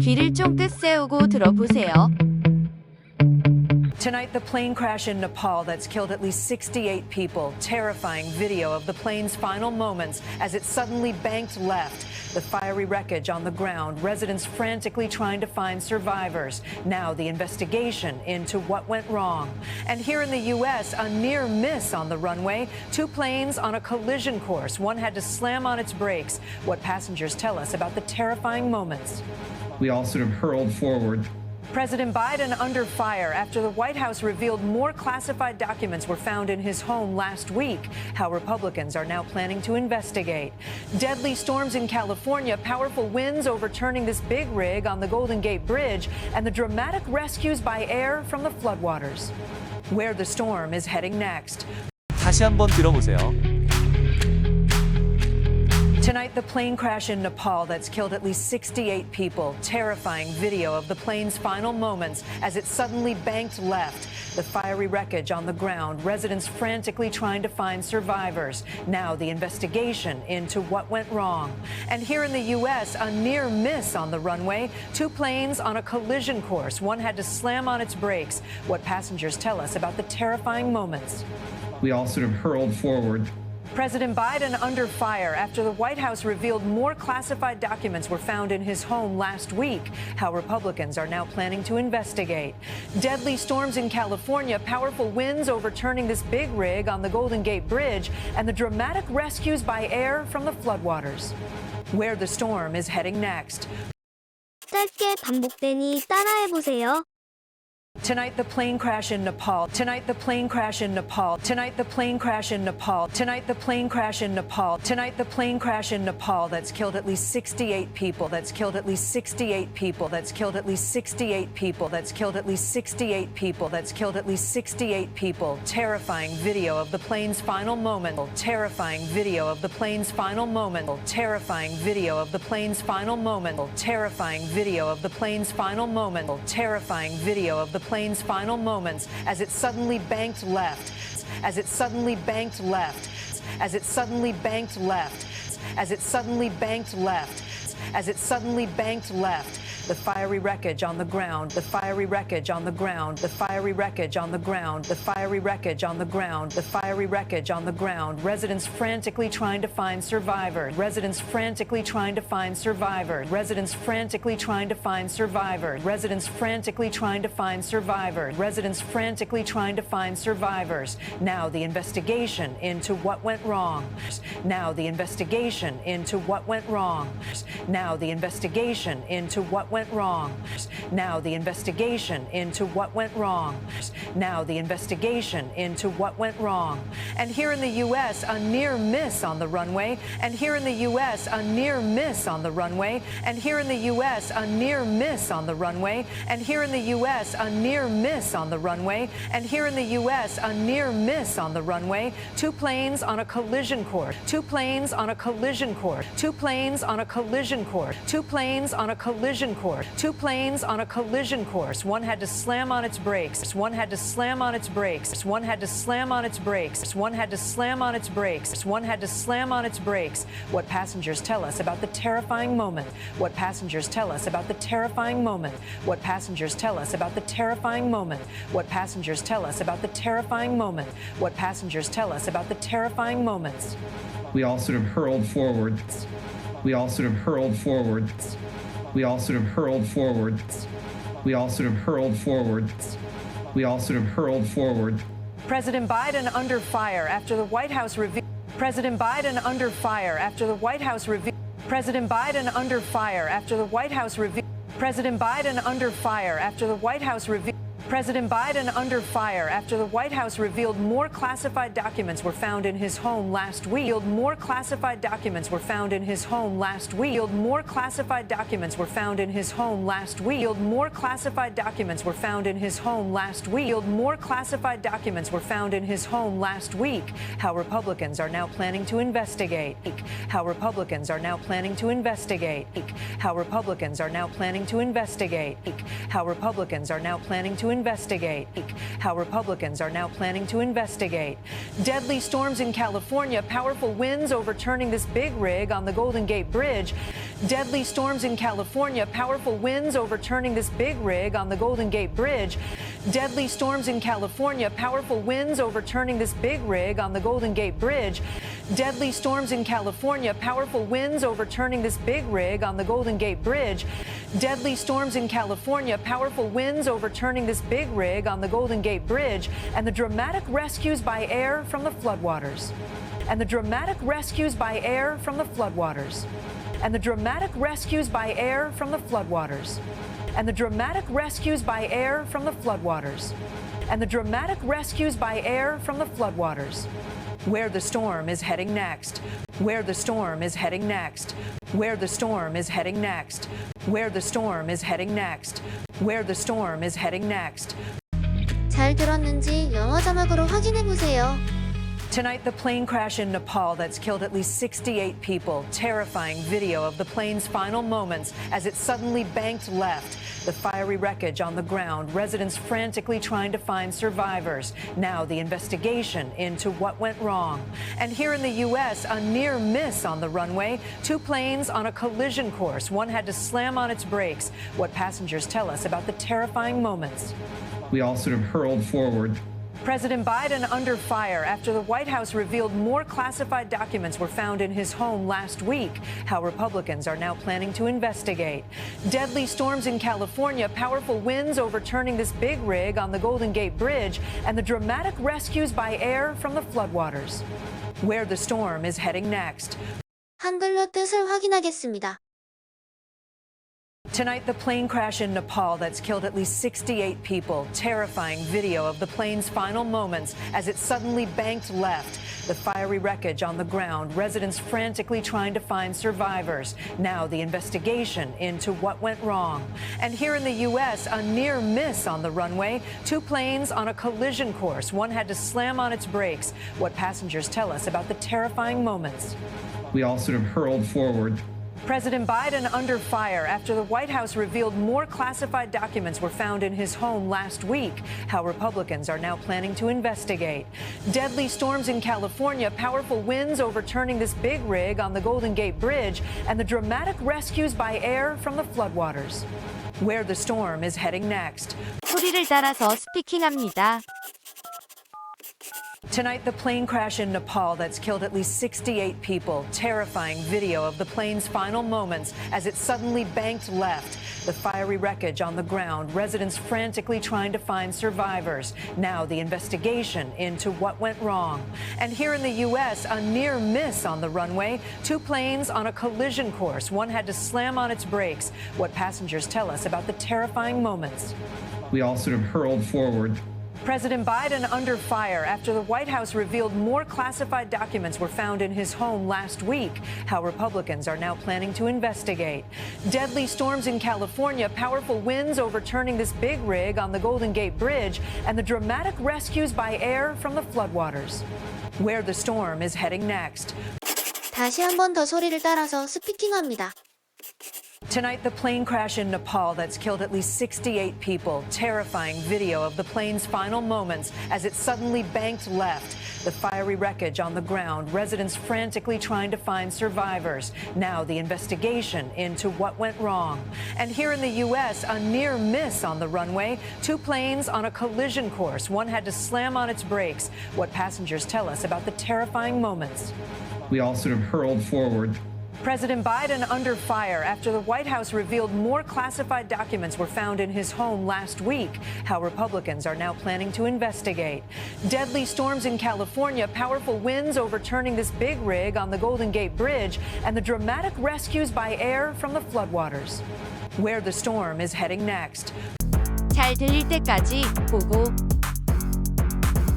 귀를 쫑긋 세우고 들어보세요. Tonight, the plane crash in Nepal that's killed at least 68 people. Terrifying video of the plane's final moments as it suddenly banked left. The fiery wreckage on the ground, residents frantically trying to find survivors. Now the investigation into what went wrong. And here in the U.S., a near miss on the runway. Two planes on a collision course. One had to slam on its brakes. What passengers tell us about the terrifying moments. We all sort of hurled forward. President Biden under fire after the White House revealed more classified documents were found in his home last week. How Republicans are now planning to investigate. Deadly storms in California, powerful winds overturning this big rig on the Golden Gate Bridge, and the dramatic rescues by air from the floodwaters. Where the storm is heading next. 다시 한번 들어보세요. Tonight, the plane crash in Nepal that's killed at least 68 people. Terrifying video of the plane's final moments as it suddenly banked left. The fiery wreckage on the ground, residents frantically trying to find survivors. Now the investigation into what went wrong. And here in the U.S., a near miss on the runway. Two planes on a collision course. One had to slam on its brakes. What passengers tell us about the terrifying moments. We all sort of hurled forward. President Biden under fire after the White House revealed more classified documents were found in his home last week. How Republicans are now planning to investigate. Deadly storms in California, powerful winds overturning this big rig on the Golden Gate Bridge, and the dramatic rescues by air from the floodwaters. Where the storm is heading next. 짧게 반복되니 따라해보세요. Tonight, the plane crash in Nepal. Tonight, the plane crash in Nepal. Tonight, the plane crash in Nepal. Tonight, the plane crash in Nepal. Tonight, the plane crash in Nepal that's killed at least 68 people. That's killed at least 68 people. That's killed at least 68 people. That's killed at least 68 people. That's killed at least 68 people. Terrifying video of the plane's final moment. Terrifying video of the plane's final moment. Terrifying video of the plane's final moment. Terrifying video of the plane's final moment. Terrifying video of the plane's final moments as it suddenly banked left. As it suddenly banked left. As it suddenly banked left. As it suddenly banked left. As it suddenly banked left. The fiery wreckage on the ground, the fiery wreckage on the ground, the fiery wreckage on the ground, the fiery wreckage on the ground, the fiery wreckage on the ground. Residents frantically trying to find survivors. Residents frantically trying to find survivors. Residents frantically trying to find survivors. Residents frantically trying to find survivors. Residents frantically trying to find survivors. Now the investigation into what went wrong. Now the investigation into what went wrong. Now the investigation into what went wrong. Now the investigation into what went wrong. Now the investigation into what went wrong. And here in the U.S., a near miss on the runway. And here in the U.S., a near miss on the runway. And here in the U.S., a near miss on the runway. And here in the U.S., a near miss on the runway. And here in the U.S., a near miss on the runway. Two planes on a collision course. Two planes on a collision course. Two planes on a collision course. Two planes on a collision course. Two planes on a collision course. One had to slam on its brakes. One had to slam on its brakes. One had to slam on its brakes. One had to slam on its brakes. One had to slam on its brakes. What passengers tell us about the terrifying moment. What passengers tell us about the terrifying moment. What passengers tell us about the terrifying moment. What passengers tell us about the terrifying moment. What passengers tell us about the terrifying moments. We all sort of hurled forward. We all sort of hurled forward. We all sort of hurled forward. We all sort of hurled forward. We all sort of hurled forward. President Biden under fire after the White House revealed. President Biden under fire after the White House revealed. President Biden under fire after the White House revealed. President Biden under fire after the White House revealed. President Biden under fire after the White House revealed more classified documents were found in his home last week. More classified documents were found in his home last week. More classified documents were found in his home last week. More classified documents were found in his home last week. More classified documents were found in his home last week. How Republicans are now planning to investigate. How Republicans are now planning to investigate. How Republicans are now planning to investigate. How Republicans are now planning to investigate. investigate. How Republicans are now planning to investigate. Deadly storms in California, powerful winds overturning this big rig on the Golden Gate Bridge. Deadly storms in California, powerful winds overturning this big rig on the Golden Gate Bridge. Deadly storms in California, powerful winds overturning this big rig on the Golden Gate Bridge. Deadly storms in California, powerful winds overturning this big rig on the Golden Gate Bridge. Deadly storms in California, powerful winds overturning this big rig on the Golden Gate Bridge, and the dramatic rescues by air from the floodwaters. And the dramatic rescues by air from the floodwaters. And the dramatic rescues by air from the floodwaters. And the dramatic rescues by air from the floodwaters. And the dramatic rescues by air from the floodwaters. Where the storm is heading next. Where the storm is heading next. Where the storm is heading next. Where the storm is heading next. Where the storm is heading next. 잘 들었는지 영어 자막으로 확인해 보세요. Tonight, the plane crash in Nepal that's killed at least 68 people. Terrifying video of the plane's final moments as it suddenly banked left. The fiery wreckage on the ground, residents frantically trying to find survivors. Now the investigation into what went wrong. And here in the U.S., a near miss on the runway. Two planes on a collision course. One had to slam on its brakes. What passengers tell us about the terrifying moments. We all sort of hurled forward. President Biden under fire after the White House revealed more classified documents were found in his home last week. How Republicans are now planning to investigate. Deadly storms in California, powerful winds overturning this big rig on the Golden Gate Bridge, and the dramatic rescues by air from the floodwaters. Where the storm is heading next. 한글로 뜻을 확인하겠습니다. Tonight, the plane crash in Nepal that's killed at least 68 people. Terrifying video of the plane's final moments as it suddenly banked left. The fiery wreckage on the ground, residents frantically trying to find survivors. Now the investigation into what went wrong. And here in the U.S., a near miss on the runway. Two planes on a collision course. One had to slam on its brakes. What passengers tell us about the terrifying moments. We all sort of hurled forward. President Biden under fire after the White House revealed more classified documents were found in his home last week. How Republicans are now planning to investigate. Deadly storms in California, powerful winds overturning this big rig on the Golden Gate Bridge, and the dramatic rescues by air from the floodwaters. Where the storm is heading next. 소리를 따라서 스피킹합니다. Tonight, the plane crash in Nepal that's killed at least 68 people. Terrifying video of the plane's final moments as it suddenly banked left. The fiery wreckage on the ground, residents frantically trying to find survivors. Now the investigation into what went wrong. And here in the U.S., a near miss on the runway. Two planes on a collision course. One had to slam on its brakes. What passengers tell us about the terrifying moments. We all sort of hurled forward. President Biden under fire after the White House revealed more classified documents were found in his home last week. How Republicans are now planning to investigate. Deadly storms in California, powerful winds overturning this big rig on the Golden Gate Bridge, and the dramatic rescues by air from the floodwaters. Where the storm is heading next. 다시 한 번 더 소리를 따라서 스피킹합니다. Tonight, the plane crash in Nepal that's killed at least 68 people. Terrifying video of the plane's final moments as it suddenly banked left. The fiery wreckage on the ground, residents frantically trying to find survivors. Now the investigation into what went wrong. And here in the U.S., a near miss on the runway. Two planes on a collision course. One had to slam on its brakes. What passengers tell us about the terrifying moments. We all sort of hurled forward. President Biden under fire after the White House revealed more classified documents were found in his home last week. How Republicans are now planning to investigate. Deadly storms in California, powerful winds overturning this big rig on the Golden Gate Bridge, and the dramatic rescues by air from the floodwaters. Where the storm is heading next. 잘 들릴 때까지 보고